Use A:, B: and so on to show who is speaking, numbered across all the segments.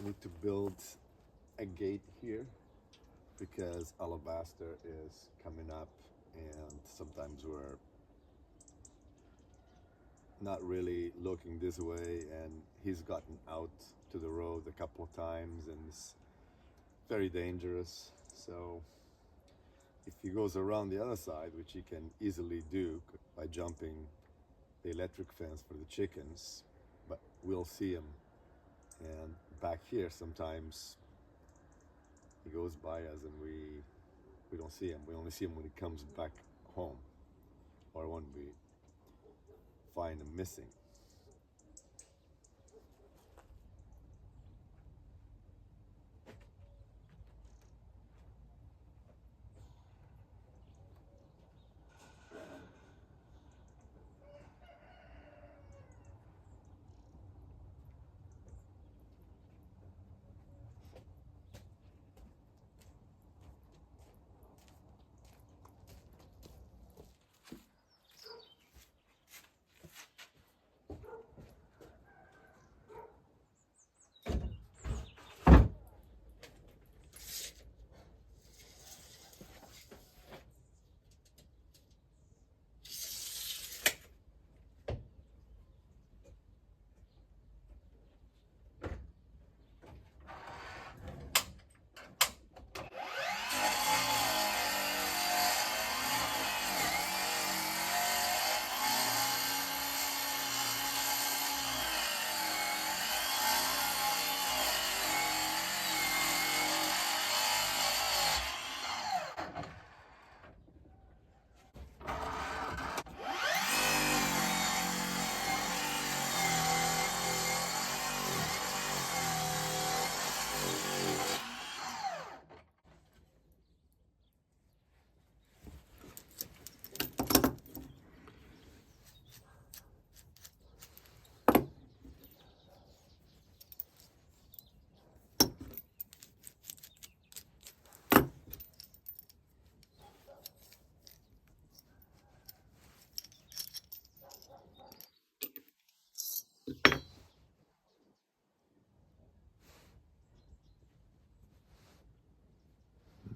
A: I need to build a gate here because Alabaster is coming up, and sometimes we're not really looking this way, and he's gotten out to the road a couple of times and it's very dangerous. So if he goes around the other side, which he can easily do by jumping the electric fence for the chickens, but we'll see him. And back here sometimes he goes by us and we don't see him. We only see him when he comes back home or when we find him missing.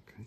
A: Okay.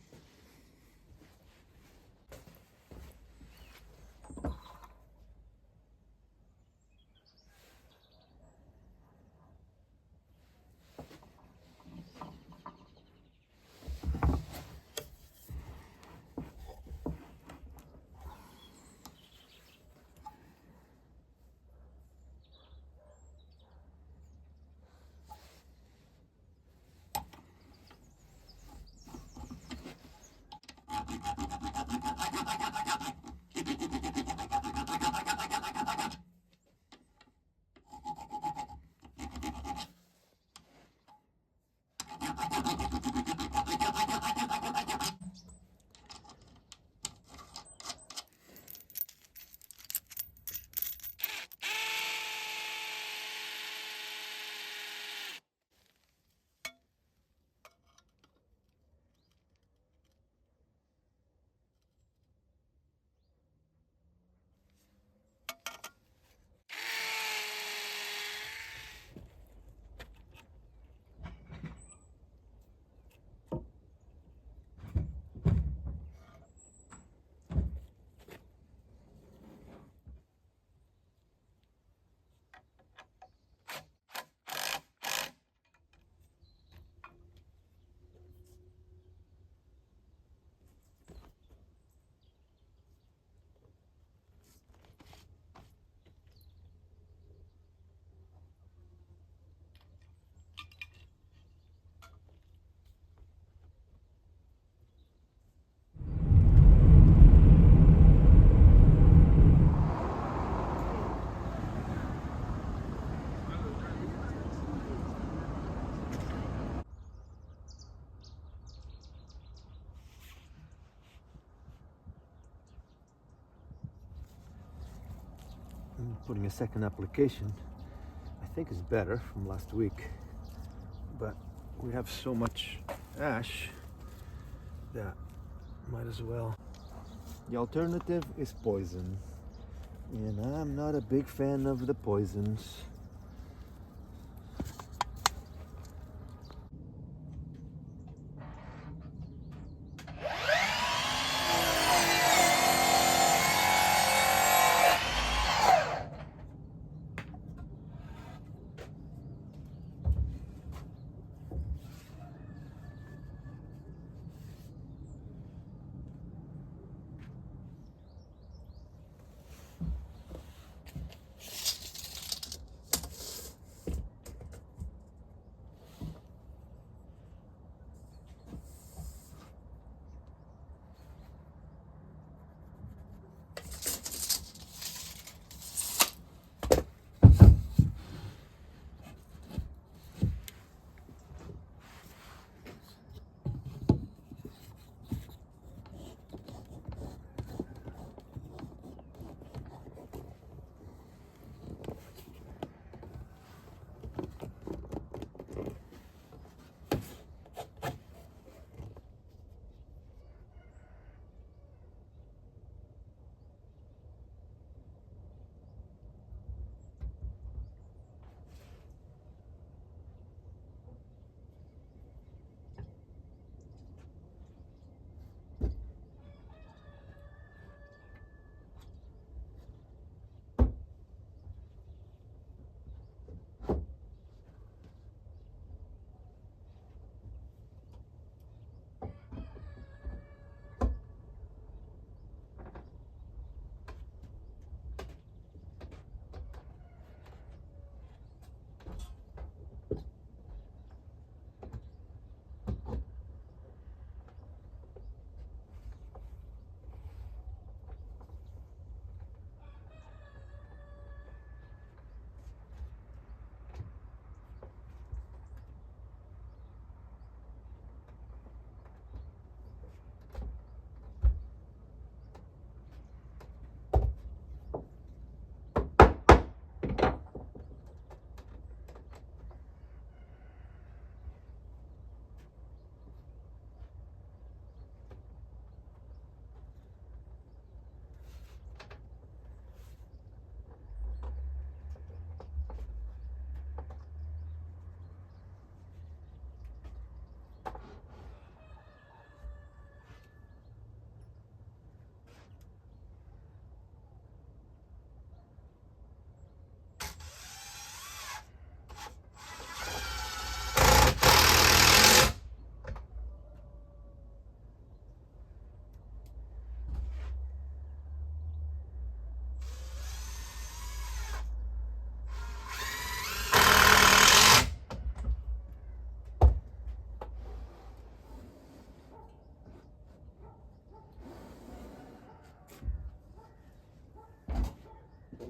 A: I'm putting a second application. I think it's better from last week, but we have so much ash that might as well. The alternative is poison, and I'm not a big fan of the poisons.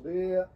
A: Bom dia.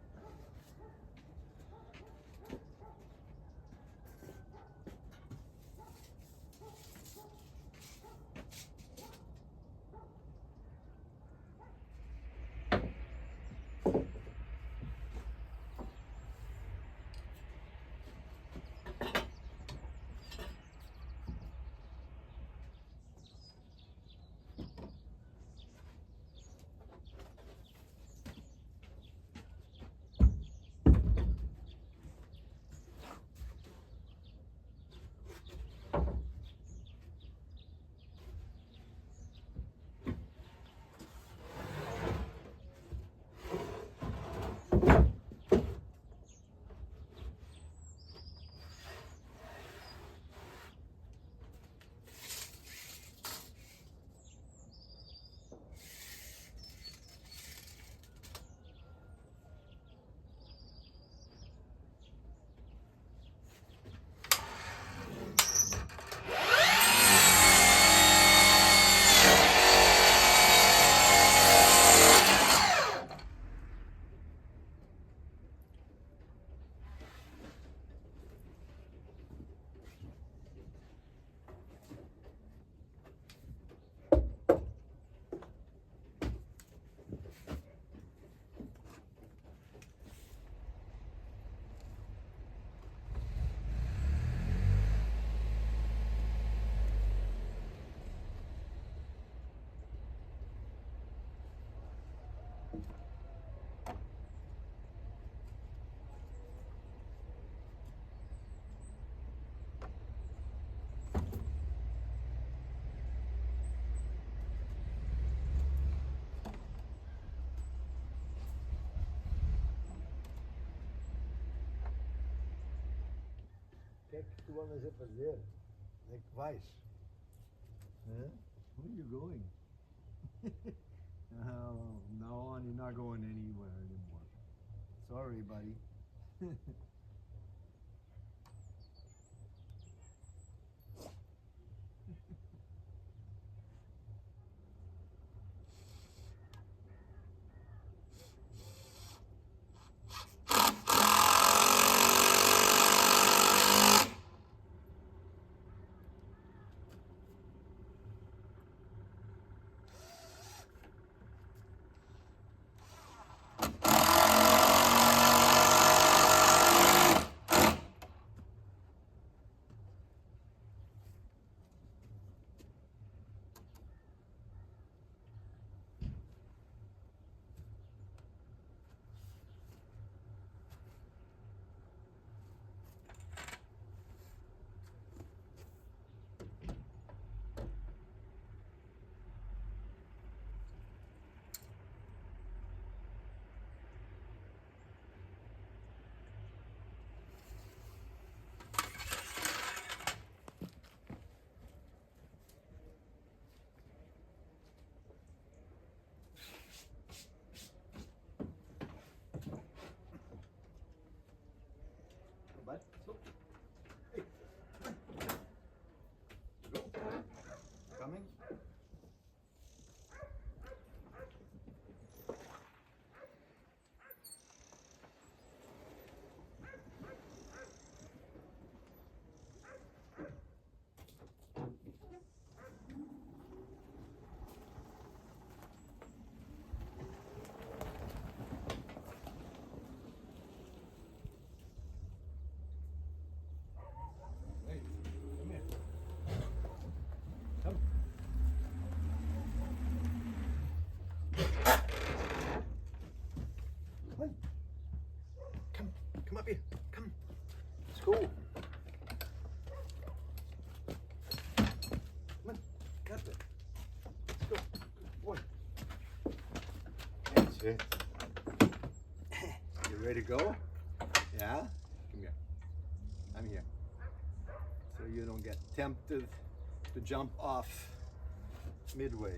A: O que é que tu andas a fazer? Onde é que vais? Huh? Where are you going? From now on, you're not going anywhere anymore. Sorry, buddy. Bud, look. Hey, come on. Go. Coming. Hey, come here. Come. Come on. Come up here. Come. Let's go. Come on. Got it. Let's go. Good boy. That's it. You ready to go? Yeah? Come here. I'm here. So you don't get tempted to jump off midway.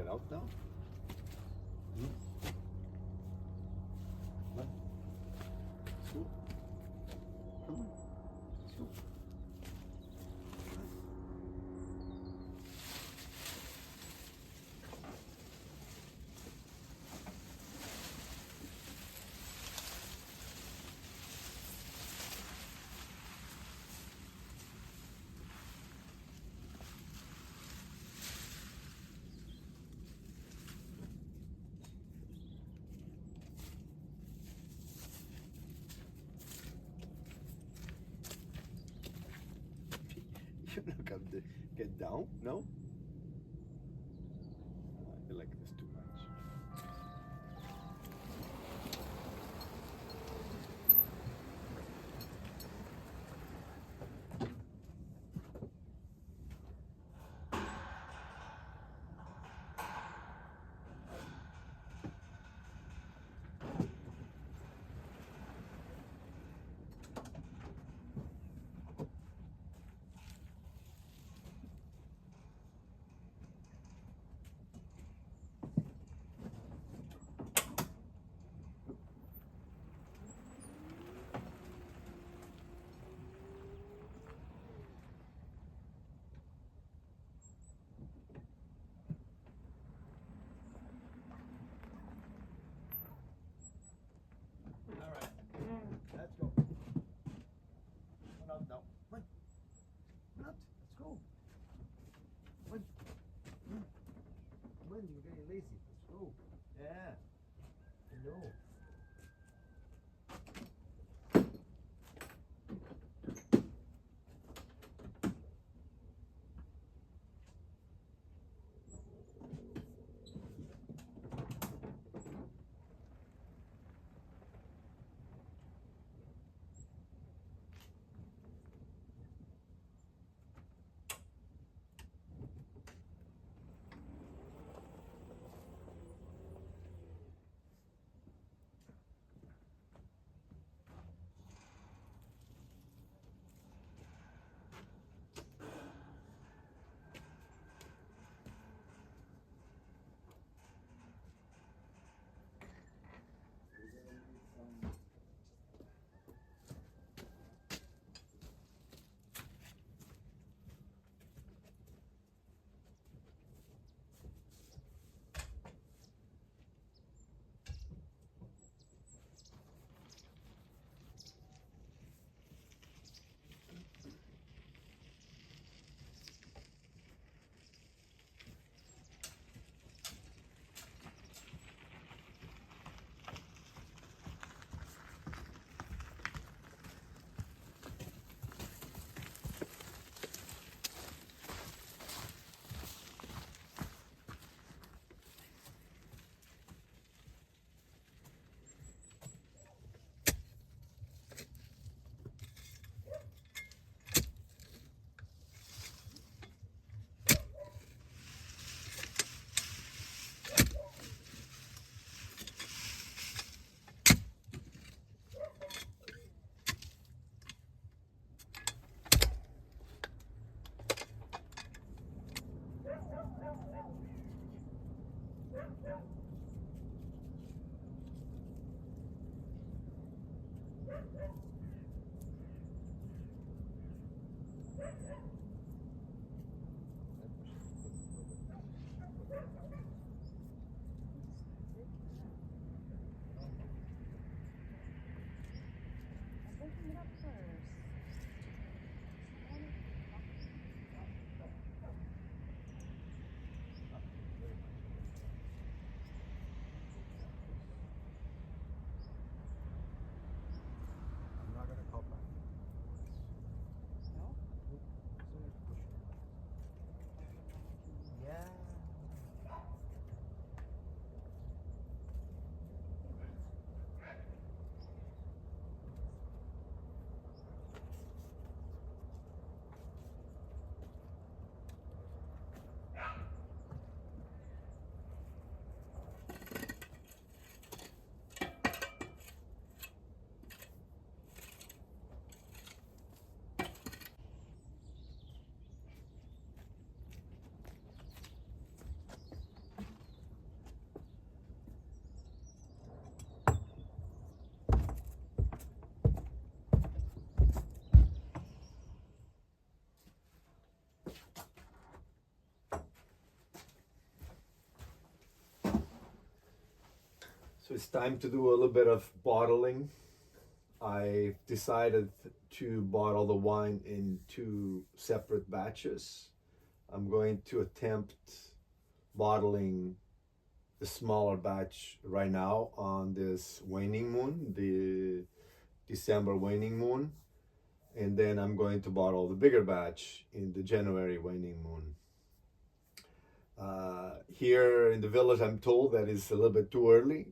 A: out now? Hmm? Come on. Let's go. Come on. Let's go. You look up the get down, no? I feel like this too much. Let's go. Come on now. Come on. Come on. Let's go. Come on. Come on, you're getting lazy. Let's go. Yeah. I know. So it's time to do a little bit of bottling. I decided to bottle the wine in 2 separate batches. I'm going to attempt bottling the smaller batch right now on this waning moon, the December waning moon, and then I'm going to bottle the bigger batch in the January waning moon. Here in the village, I'm told that it's a little bit too early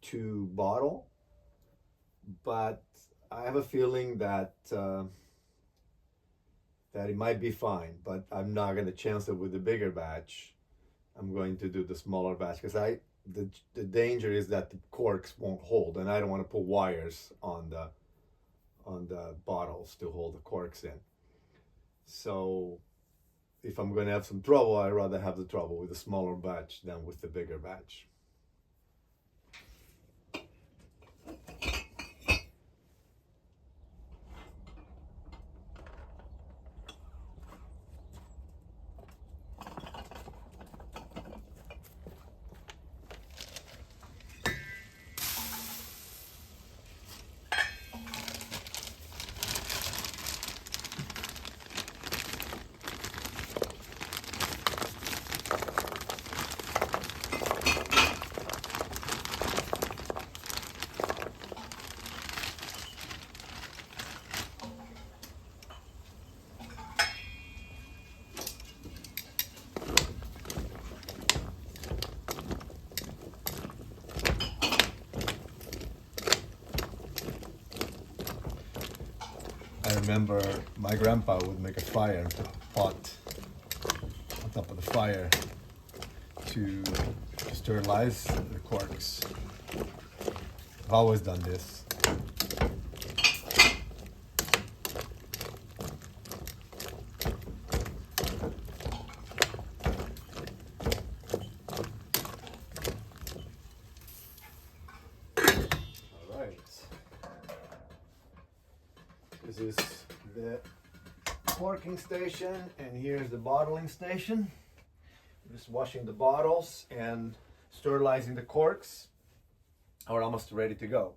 A: to bottle, but I have a feeling that that it might be fine. But I'm not going to chance it with the bigger batch. I'm going to do the smaller batch because the danger is that the corks won't hold, and I don't want to put wires on the bottles to hold the corks in. So if I'm going to have some trouble, I'd rather have the trouble with the smaller batch than with the bigger batch. I remember my grandpa would make a fire and put a pot on top of the fire to sterilize the corks. I've always done this. All right. This is the corking station, and here's the bottling station. I'm just washing the bottles and sterilizing the corks. Are almost ready to go.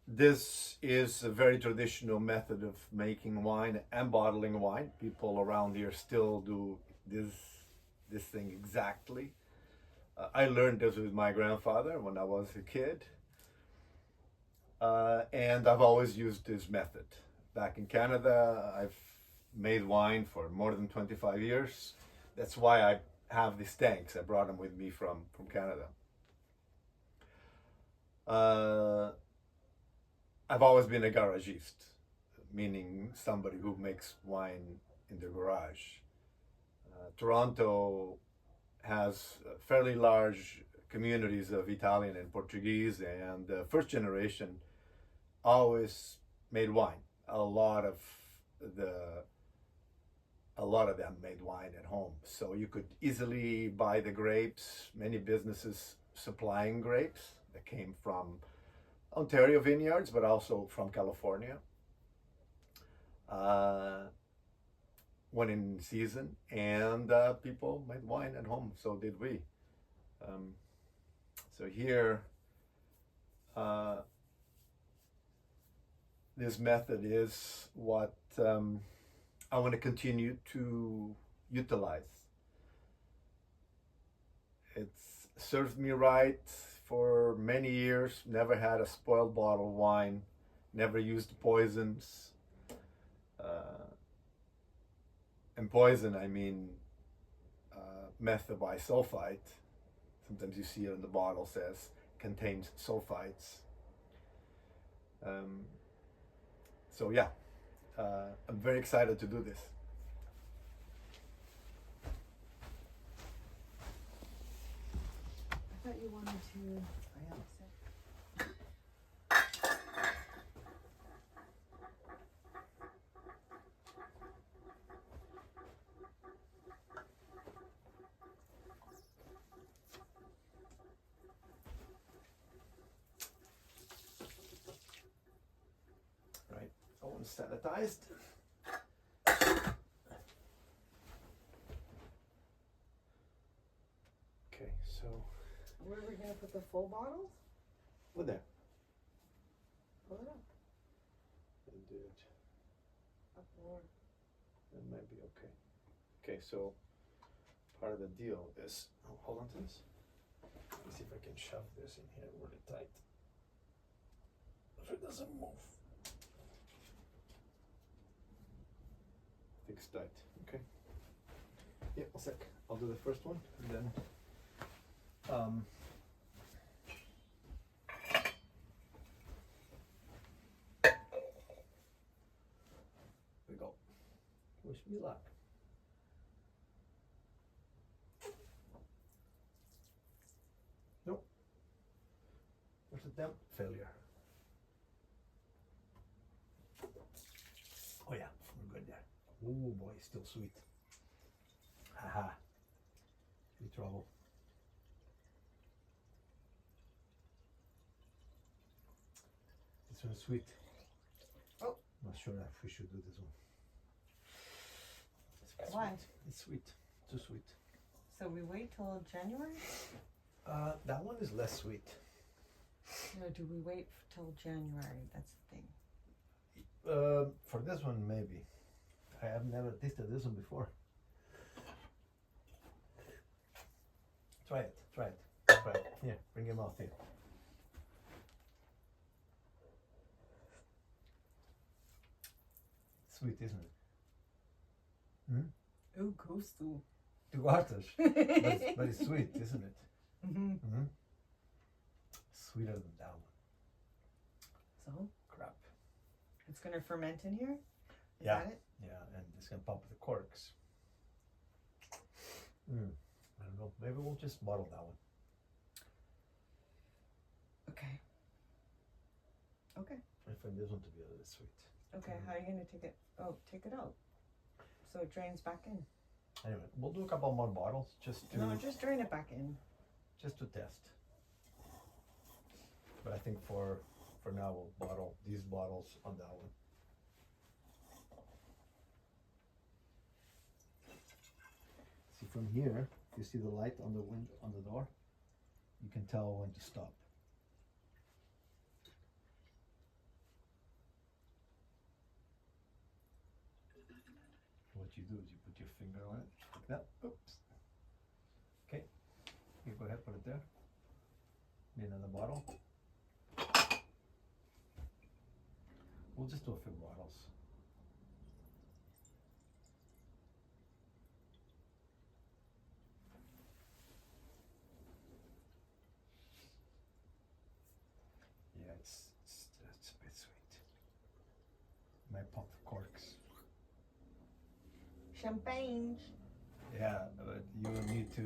A: This is a very traditional method of making wine and bottling wine. People around here still do this thing exactly. I learned this with my grandfather when I was a kid. And I've always used this method. Back in Canada, I've made wine for more than 25 years. That's why I have these tanks. I brought them with me from Canada. I've always been a garagiste, meaning somebody who makes wine in the garage. Toronto has fairly large communities of Italian and Portuguese, and the first generation always made wine. A lot of them made wine at home, so you could easily buy the grapes. Many businesses supplying grapes that came from Ontario vineyards, but also from California when in season, and people made wine at home. So did we. So here, this method is what I want to continue to utilize. It's served me right for many years. Never had a spoiled bottle of wine, never used poisons. And poison, I mean methobisulfite. Sometimes you see it in the bottle, says contains sulfites. So yeah, I'm very excited to do this.
B: I thought you wanted to.
A: Right, all sanitized. Okay, so
B: Where are we gonna put the full bottles?
A: Over there.
B: Pull it up.
A: And do it.
B: Up more.
A: That might be okay. Okay, so part of the deal is, hold on to this. Let me see if I can shove this in here really tight. If it doesn't move. Fixed tight, okay? Yeah, a sec. I'll do the first one and then we go. Wish me luck. Nope. There's a damn failure. Oh yeah, we're good there. Oh boy, still sweet. Haha. Any trouble. This one's sweet.
B: Oh.
A: Not sure if we should do this one. It's
B: Why?
A: Sweet. It's sweet. Too sweet.
B: So we wait till January?
A: That one is less sweet.
B: No, do we wait till January? That's the thing.
A: For this one, maybe. I have never tasted this one before. Try it. Try it. Try it. Here, bring your mouth here. Sweet, isn't it? Hmm?
B: Oh, gosto.
A: Tu gostas? But it's sweet, isn't it?
B: Mm-hmm.
A: Mm-hmm. Sweeter than that one.
B: So?
A: Crap.
B: It's gonna ferment in here? Is
A: Yeah.
B: that it?
A: Yeah, and it's gonna pop the corks. I don't know. Maybe we'll just bottle that one.
B: Okay. Okay.
A: I find this one to be a little sweet.
B: Okay, how are you gonna take it? Oh, take it out. So it drains back in.
A: Anyway, we'll do a couple more bottles just to
B: No, just drain it back in.
A: just to test. But I think for now we'll bottle these bottles on that one. See from here, you see the light on the window on the door? You can tell when to stop. What you do is you put your finger on it like that. Oops. Okay. You go ahead, put it there. Need another bottle. We'll just do a few bottles. Yeah, it's a bit sweet. Might pop the corks.
B: Champagne.
A: Yeah, but you need to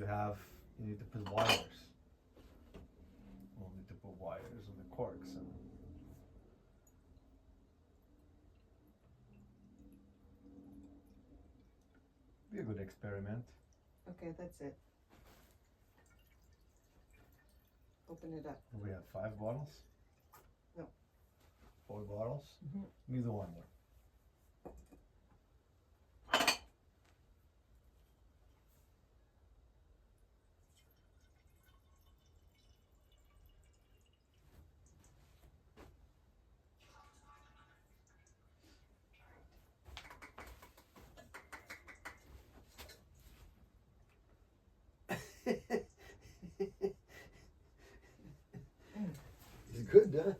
A: put wires. We'll need to put wires on the corks and be a good experiment.
B: Okay, that's it. Open it up.
A: We have 5 bottles?
B: No.
A: 4 bottles?
B: Mm-hmm.
A: Neither one more. It's good, huh?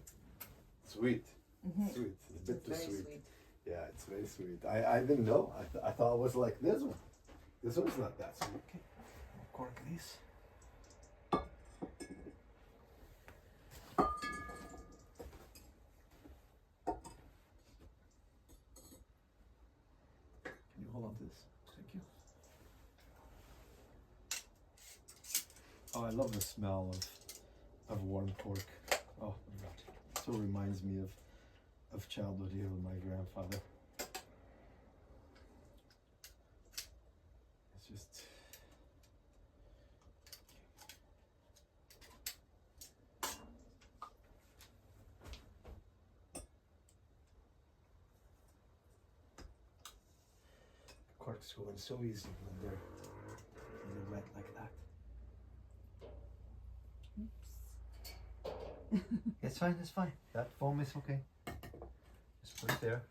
A: Sweet.
B: Mm-hmm.
A: Sweet. It's a bit too
B: very
A: sweet. Yeah, it's very sweet. I didn't know. I thought it was like this one. This one's not that sweet. Okay, I'll cork these. Can you hold on to this? Thank you. Oh, I love the smell of warm pork. Oh my god. So reminds me of childhood here with my grandfather. It's just the corks go in so easy when they're wet like that. It's fine, it's fine. That foam is okay. Just put it there.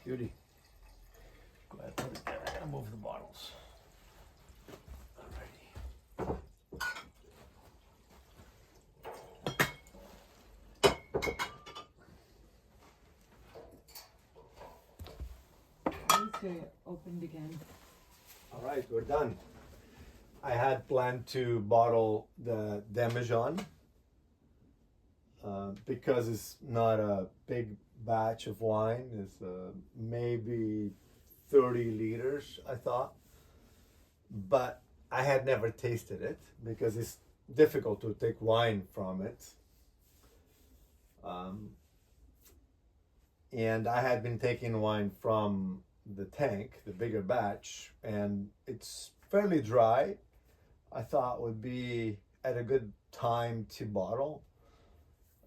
A: Beauty. Go ahead, put it there. I'm gonna move the bottles. Alrighty.
B: These are opened again.
A: Alright, we're done. I had planned to bottle the Demijohn because it's not a big batch of wine. It's maybe 30 liters, I thought. But I had never tasted it because it's difficult to take wine from it. And I had been taking wine from the tank, the bigger batch, and it's fairly dry. I thought would be at a good time to bottle.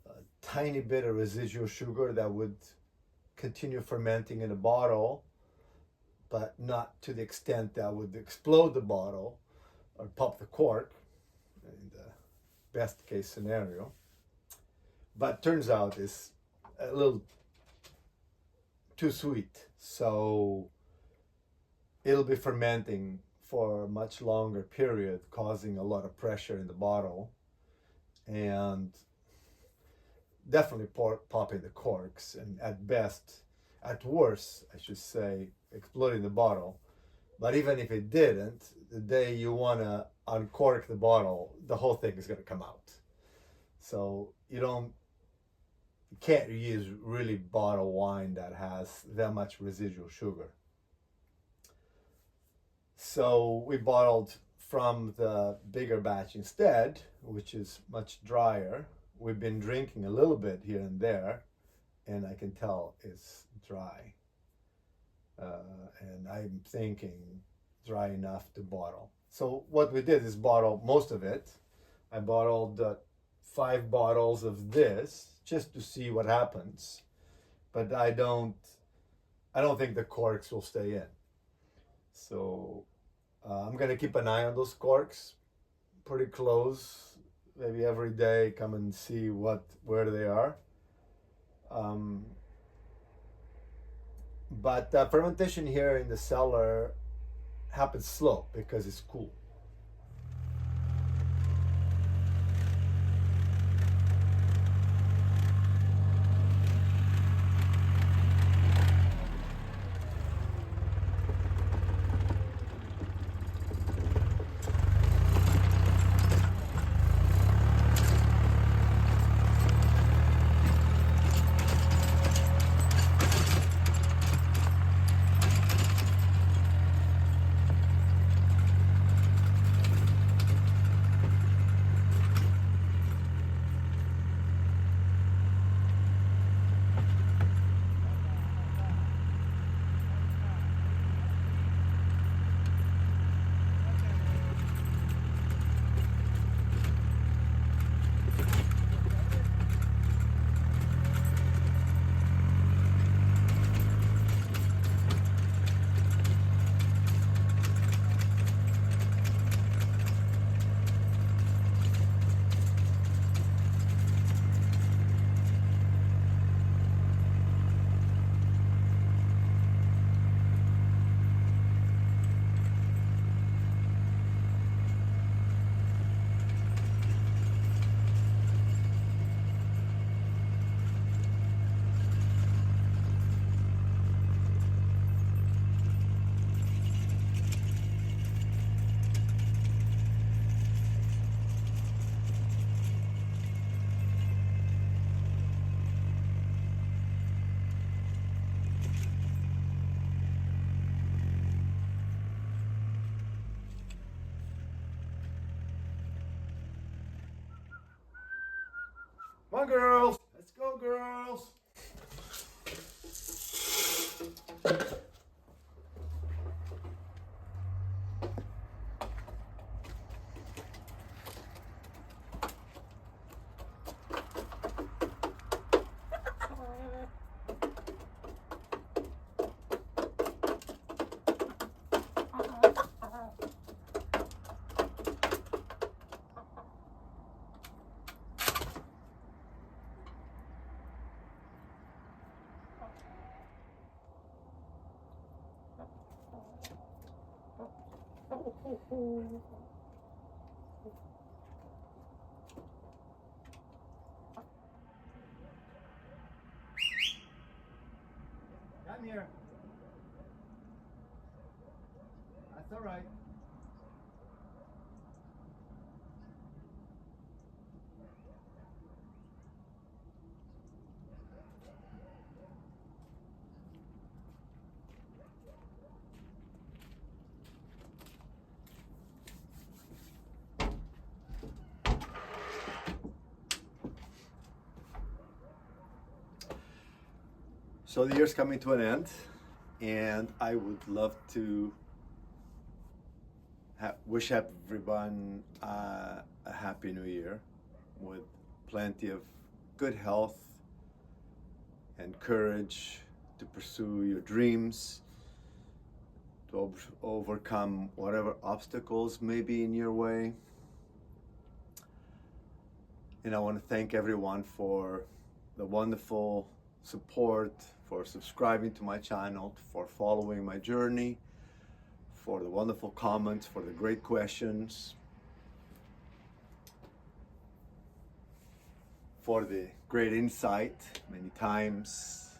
A: A tiny bit of residual sugar that would continue fermenting in a bottle, but not to the extent that would explode the bottle or pop the cork in the best case scenario. But turns out it's a little too sweet, so it'll be fermenting for a much longer period, causing a lot of pressure in the bottle and definitely popping the corks, and at worst, I should say, exploding the bottle. But even if it didn't, the day you want to uncork the bottle, the whole thing is going to come out. So you can't use really bottled wine that has that much residual sugar. So we bottled from the bigger batch instead, which is much drier. We've been drinking a little bit here and there, and I can tell it's dry. And I'm thinking dry enough to bottle. So what we did is bottle most of it. I bottled 5 bottles of this just to see what happens, but I don't think the corks will stay in. So I'm gonna keep an eye on those corks pretty close. Maybe every day, come and see where they are. But fermentation here in the cellar happens slow because it's cool. Come on, girls. Let's Go, girls! Come here. That's all right. So the year's coming to an end, and I would love to wish everyone a happy new year with plenty of good health and courage to pursue your dreams, to overcome whatever obstacles may be in your way. And I want to thank everyone for the wonderful support, for subscribing to my channel, for following my journey, for the wonderful comments, for the great questions, for the great insight. Many times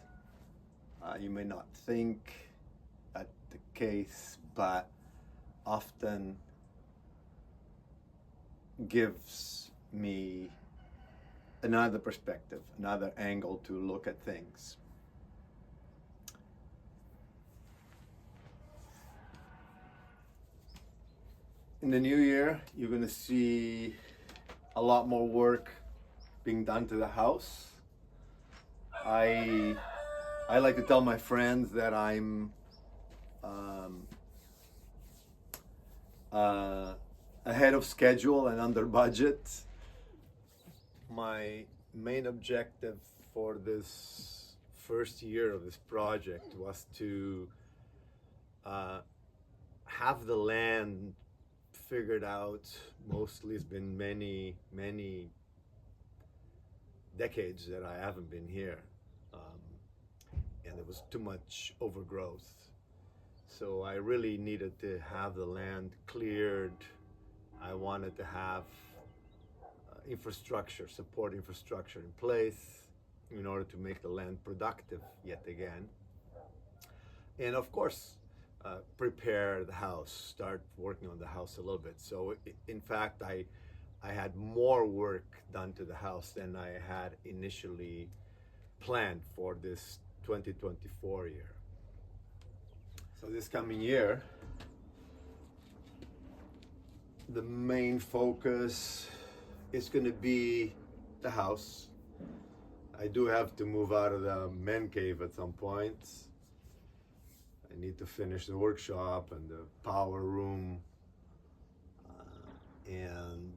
A: you may not think that the case, but often gives me another perspective, another angle to look at things. In the new year, you're going to see a lot more work being done to the house. I like to tell my friends that I'm ahead of schedule and under budget. My main objective for this first year of this project was to have the land figured out. Mostly it's been many decades that I haven't been here, and there was too much overgrowth, so I really needed to have the land cleared. I wanted to have support infrastructure in place in order to make the land productive yet again, and of course prepare the house, start working on the house a little bit. So in fact, I had more work done to the house than I had initially planned for this 2024 year. So this coming year, the main focus is going to be the house. I do have to move out of the man cave at some point. I need to finish the workshop and the power room, and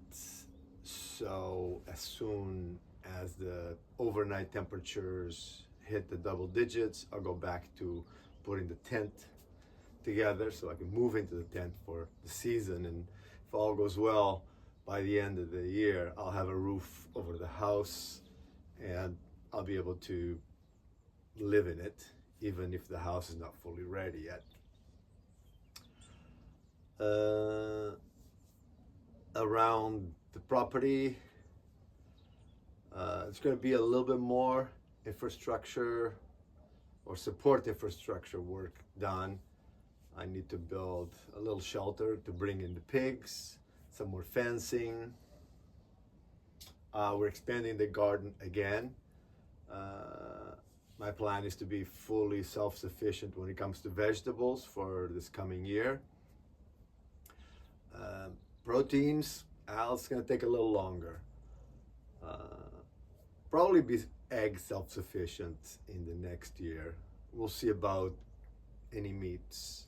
A: so as soon as the overnight temperatures hit the double digits, I'll go back to putting the tent together so I can move into the tent for the season. And if all goes well, by the end of the year, I'll have a roof over the house and I'll be able to live in it, even if the house is not fully ready yet. Around the property, it's going to be a little bit more infrastructure or support infrastructure work done. I need to build a little shelter to bring in the pigs, some more fencing. We're expanding the garden again. My plan is to be fully self-sufficient when it comes to vegetables for this coming year. Proteins, it's going to take a little longer. Probably be egg self-sufficient in the next year. We'll see about any meats,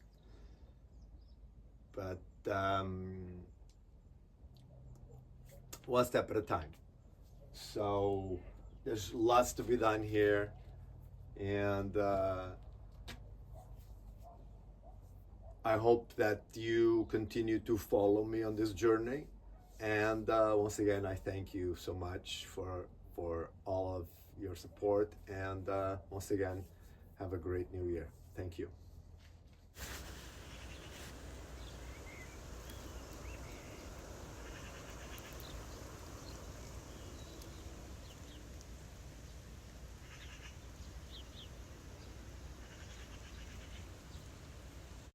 A: but one step at a time. So there's lots to be done here, and I hope that you continue to follow me on this journey. And once again, I thank you so much for all of your support. And once again, have a great new year. Thank you.